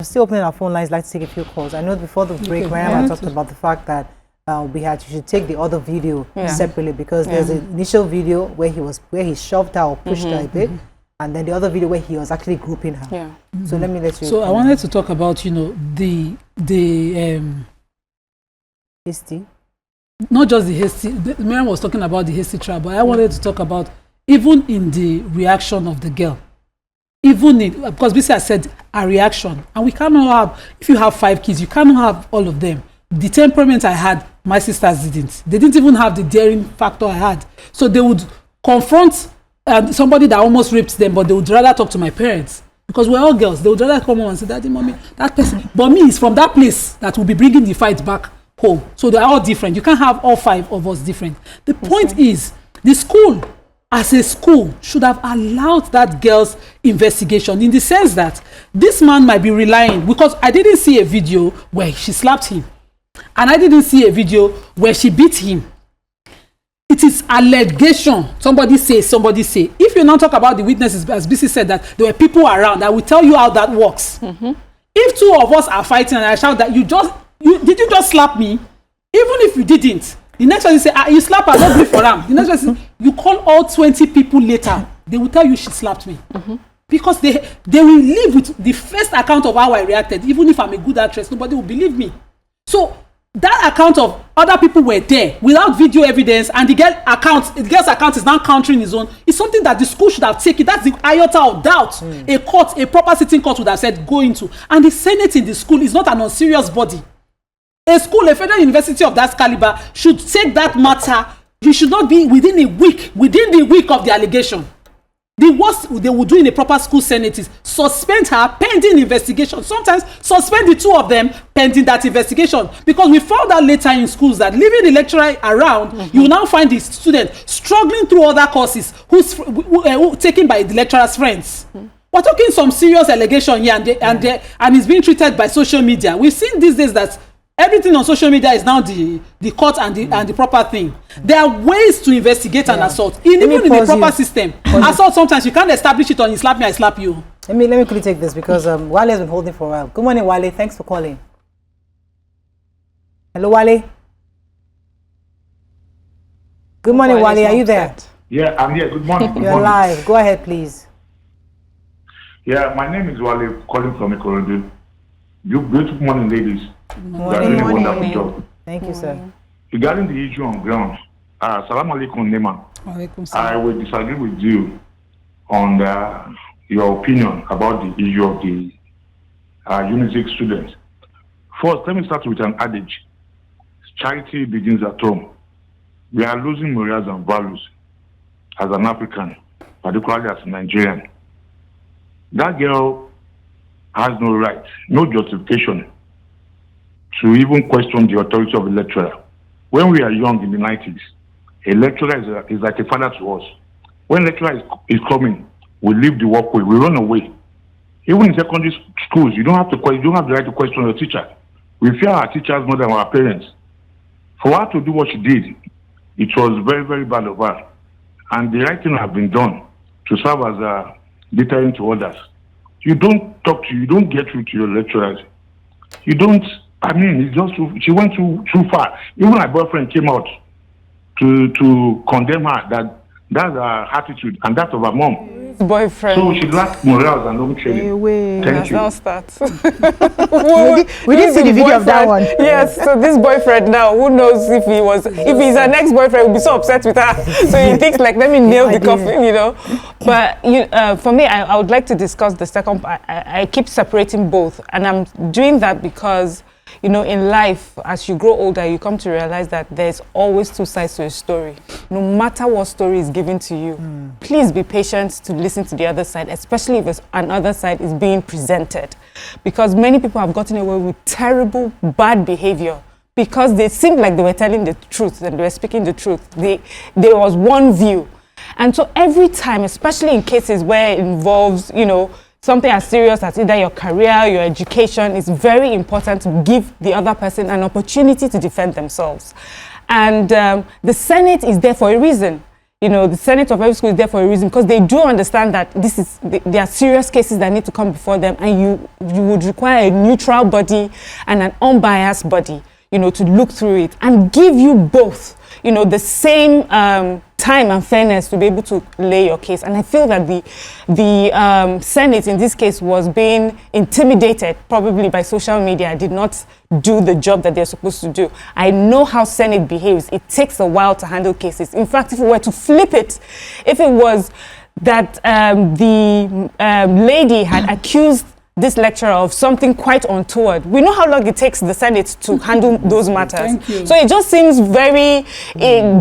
still opening our phone lines. Like to take a few calls. I know before the break, Mariam talked about the fact that you should take the other video separately, because there's an initial video where he shoved her or pushed her a bit, and then the other video where he was actually grouping her. Yeah. So let me let you. So I wanted to talk about the hasty. Not just the hasty. Mariam was talking about the hasty trial, but I wanted to talk about even in the reaction of the girl. Even in, because Beecee has said a reaction, and we cannot have, if you have 5 kids, you cannot have all of them. The temperament I had, my sisters didn't. They didn't even have the daring factor I had. So they would confront somebody that almost raped them, but they would rather talk to my parents, because we're all girls. They would rather come home and say, Daddy, Mommy, that person. But me, it's from that place that will be bringing the fight back home. So they're all different. You can't have all 5 of us different. The point is, the school, as a school, should have allowed that girl's investigation, in the sense that this man might be relying, because I didn't see a video where she slapped him, and I didn't see a video where she beat him. It is allegation. Somebody say. If you now talk about the witnesses, as Beecee said, that there were people around, I will tell you how that works. If 2 of us are fighting and I shout that did you just slap me? Even if you didn't, the next one you say, you slap her, don't breathe for them. The next one you call all 20 people later, they will tell you she slapped me. Because they will live with the first account of how I reacted. Even if I'm a good actress, nobody will believe me. So that account of other people were there without video evidence, and the girl's account is now countering his own, is something that the school should have taken. That's the iota of doubt. A proper sitting court would have said go into. And the Senate in the school is not an unserious body. A school, a federal university of that caliber, should take that matter. You should not be within the week of the allegation. The worst they would do in a proper school senate is suspend her pending investigation. Sometimes suspend the 2 of them pending that investigation. Because we found out later in schools that leaving the lecturer around, you will now find the student struggling through other courses who's taken by the lecturer's friends. We're talking some serious allegation here and it's being treated by social media. We've seen these days that everything on social media is now the court and the proper thing. There are ways to investigate an assault. Even in the proper system. Assault, sometimes you can't establish it on you slap me, I slap you. Let me quickly take this, because Wale has been holding for a while. Good morning, Wale. Thanks for calling. Hello, Wale. Good morning, Wale. Are you there? Yeah, I'm here. Good morning. You're live. Go ahead, please. Yeah, my name is Wale, calling from Ikorodu. You beautiful morning, ladies. You are doing a wonderful job. Thank you, sir. Regarding the issue on ground, Salam alaikum, Nema. I will disagree with you on your opinion about the issue of the UNIZIK students. First, let me start with an adage. Charity begins at home. We are losing morals and values as an African, particularly as a Nigerian. That girl has no right, no justification to even question the authority of a lecturer. When we are young in the 90s, a lecturer is like a father to us. When a lecturer is coming, we leave the walkway, we run away. Even in secondary schools, you don't have the right to question your teacher. We fear our teachers more than our parents. For her to do what she did, it was very, very bad of her. And the right thing has been done to serve as a deterrent to others. You don't get through to your lecturers. It's just she went too far. Even my boyfriend came out to condemn her. That's her attitude and that of her mom. Boyfriend. So she lacked morals and home training. Thank you. We didn't see the video of that one. Yes, so this boyfriend now, who knows if he's an ex-boyfriend, will be so upset with her. So he thinks like, let me nail the coffin, But for me, I would like to discuss the second part. I keep separating both, and I'm doing that because in life, as you grow older, you come to realize that there's always 2 sides to a story. No matter what story is given to you, please be patient to listen to the other side, especially if another side is being presented. Because many people have gotten away with terrible, bad behavior because they seemed like they were telling the truth and they were speaking the truth. There was one view. And so every time, especially in cases where it involves, something as serious as either your career, your education, is very important to give the other person an opportunity to defend themselves. And the Senate is there for a reason. the Senate of every school is there for a reason, because they do understand that there are serious cases that need to come before them, and you would require a neutral body and an unbiased body, to look through it and give you both, the same time and fairness to be able to lay your case. And I feel that the Senate in this case was being intimidated probably by social media, did not do the job that they're supposed to do. I know how Senate behaves. It takes a while to handle cases. In fact, if we were to flip it, if it was that the lady had accused this lecturer of something quite untoward, we know how long it takes the Senate to handle those matters. Thank you. So it just seems very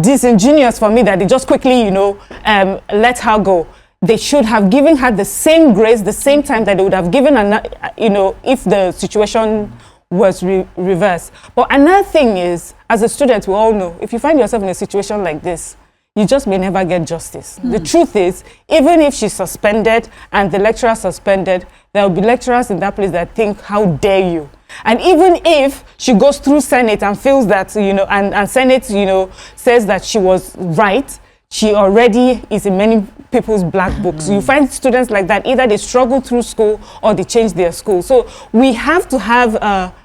disingenuous for me that they just quickly, let her go. They should have given her the same grace, the same time that they would have given, if the situation was reversed. But another thing is, as a student, we all know, if you find yourself in a situation like this, you just may never get justice. The truth is, even if she's suspended and the lecturer suspended, there will be lecturers in that place that think, how dare you? And even if she goes through Senate and feels that, and Senate, says that she was right, she already is in many people's black books. You find students like that, either they struggle through school or they change their school. So we have to have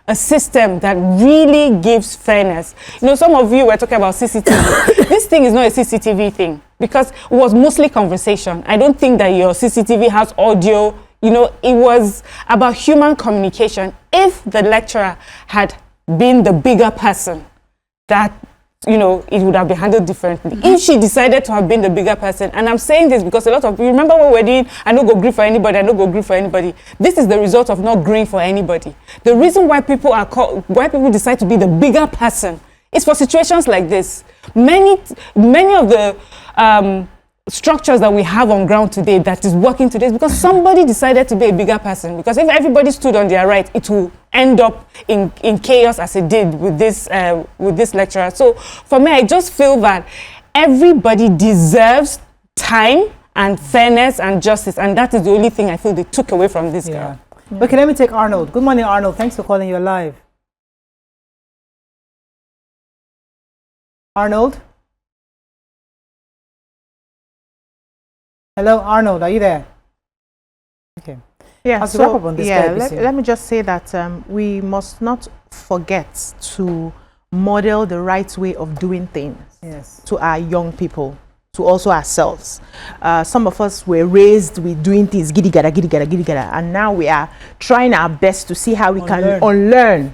a system that really gives fairness. Some of you were talking about CCTV. This thing is not a CCTV thing, because it was mostly conversation. I don't think that your CCTV has audio. It was about human communication. If the lecturer had been the bigger person, that it would have been handled differently. If she decided to have been the bigger person, and I'm saying this because a lot of you remember when we're doing, I don't go agree for anybody, I don't go agree for anybody. This is the result of not agreeing for anybody. The reason why people decide to be the bigger person is for situations like this. Many of the structures that we have on ground today that is working today is because somebody decided to be a bigger person. Because if everybody stood on their right, it will end up in chaos as it did with this lecturer. So for me, I just feel that everybody deserves time and fairness and justice, and that is the only thing I feel they took away from this girl. Okay, let me take Arnold. Good morning, Arnold. Thanks for calling. You're live. Arnold? Hello, Arnold, are you there? Okay. Yeah, so let me just say that we must not forget to model the right way of doing things to our young people, to also ourselves. Some of us were raised with doing things giddy gada, and now we are trying our best to see how we can unlearn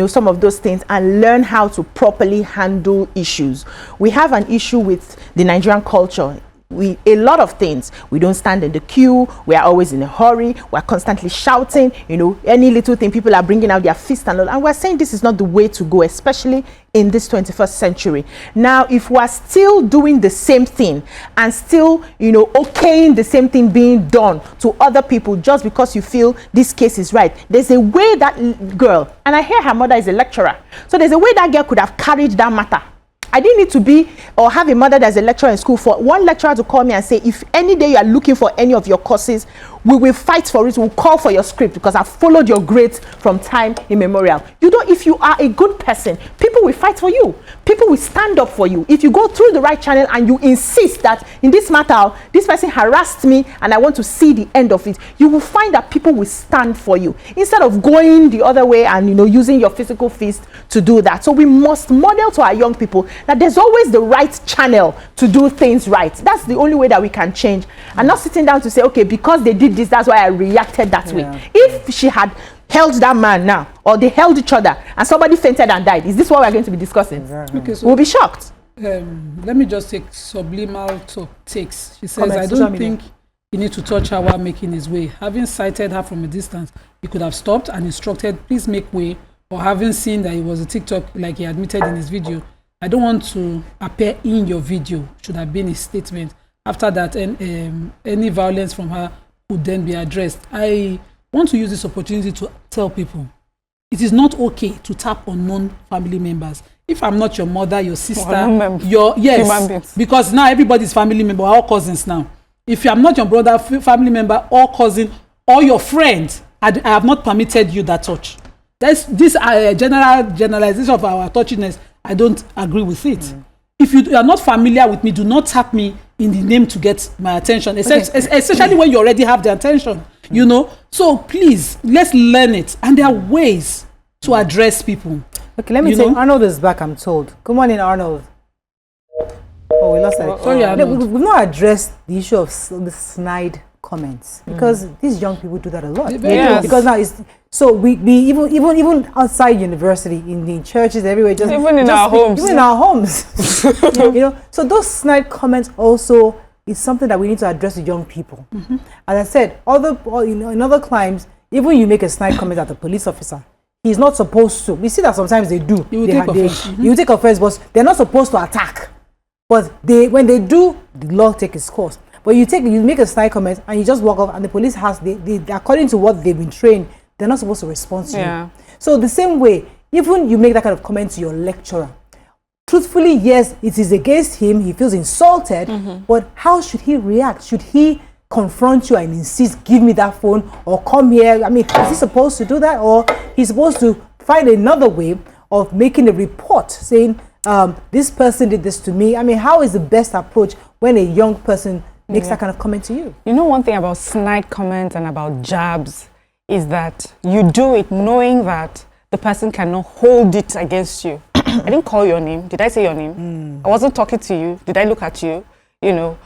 some of those things and learn how to properly handle issues. We have an issue with the Nigerian culture. A lot of things, we don't stand in the queue, we are always in a hurry, we're constantly shouting, any little thing, people are bringing out their fist and all, and we're saying this is not the way to go, especially in this 21st century. Now, if we're still doing the same thing and still, okaying the same thing being done to other people just because you feel this case is right, there's a way that girl, and I hear her mother is a lecturer, so there's a way that girl could have carried that matter. I didn't need to be or have a mother that's a lecturer in school for one lecturer to call me and say, if any day you are looking for any of your courses, we will fight for it, we'll call for your script because I've followed your grades from time immemorial. If you are a good person, people will fight for you. People will stand up for you. If you go through the right channel and you insist that in this matter, this person harassed me and I want to see the end of it, you will find that people will stand for you instead of going the other way and using your physical fist to do that. So we must model to our young people that there's always the right channel to do things right. That's the only way that we can change, and not sitting down to say, okay, because they did this, that's why I reacted that way. If she had held that man now, or they held each other and somebody fainted and died, is this what we're going to be discussing? Okay, so we'll be shocked. Let me just take subliminal takes. She says, I don't think he need to touch her while making his way. Having sighted her from a distance, he could have stopped and instructed, please make way, or having seen that it was a TikTok like he admitted in his video, I don't want to appear in your video, should have been his statement. After that, any violence from her would then be addressed. I want to use this opportunity to tell people, it is not okay to tap on non-family members. If I'm not your mother, your sister, because now everybody's family member, all cousins now. If I'm not your brother, family member, or cousin, or your friend, I have not permitted you that touch. This generalization of our touchiness, I don't agree with it. if you are not familiar with me, do not tap me in the name to get my attention, especially when you already have the attention, you know. So please, let's learn it. And there are ways to address people. Okay, let me say, Arnold is back, I'm told. Good morning, Arnold. Oh, we lost that. Sorry, Arnold. We've not addressed the issue of the snide comments, because these young people do that a lot. Yes. Because now it's so we even outside university, in the churches, everywhere, even in our homes, you know. So those snide comments also is something that we need to address with young people. As I said, in other climes, even you make a snide comment at a police officer, he's not supposed to. We see that sometimes they do. You take offense, but they're not supposed to attack. But when they do, the law takes its course. But you make a snide comment and you just walk off, and the police according to what they've been trained, they're not supposed to respond to you. So the same way, even you make that kind of comment to your lecturer, truthfully, yes, it is against him, he feels insulted, but how should he react? Should he confront you and insist, give me that phone, or come here? I mean, is he supposed to do that, or he's supposed to find another way of making a report saying, this person did this to me? I mean, how is the best approach when a young person makes that kind of comment to you? You know, one thing about snide comments and about jabs is that you do it knowing that the person cannot hold it against you. I didn't call your name. Did I say your name? I wasn't talking to you. Did I look at you? You know,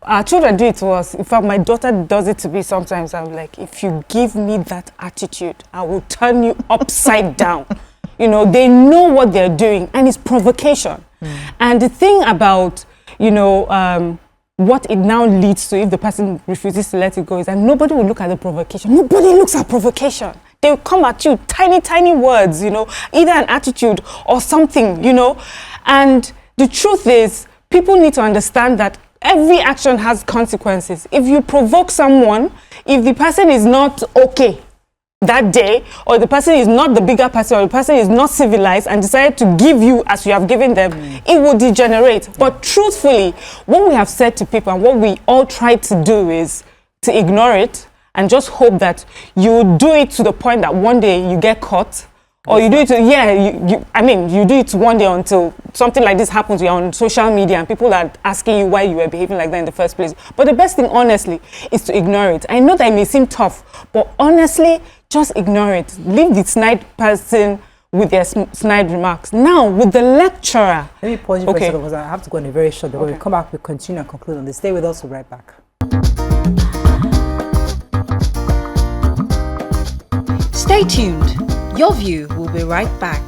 our children do it to us. In fact, my daughter does it to me sometimes. I'm like, if you give me that attitude, I will turn you upside down. You know, they know what they're doing, and it's provocation. And the thing about, you know, what it now leads to if the person refuses to let it go is that nobody will look at the provocation. Nobody looks at provocation. They will come at you, tiny words, you know, either an attitude or something, you know. And the truth is, people need to understand that every action has consequences. If you provoke someone, if the person is not okay that day, or the person is not the bigger person, or the person is not civilized and decided to give you as you have given them, it will degenerate. But truthfully, what we have said to people and what we all try to do is to ignore it and just hope that you do it to the point that one day you get caught, or you do it to, you do it one day until something like this happens. You're on social media and people are asking you why you were behaving like that in the first place. But the best thing, honestly, is to ignore it. I know that it may seem tough, but honestly, just ignore it. Leave the snide person with their snide remarks. Now, with the lecturer. Let me pause you for a second, because I have to go on a very short. When we come back, we'll continue and conclude on this. Stay with us, we'll be right back. Stay tuned. Your View will be right back.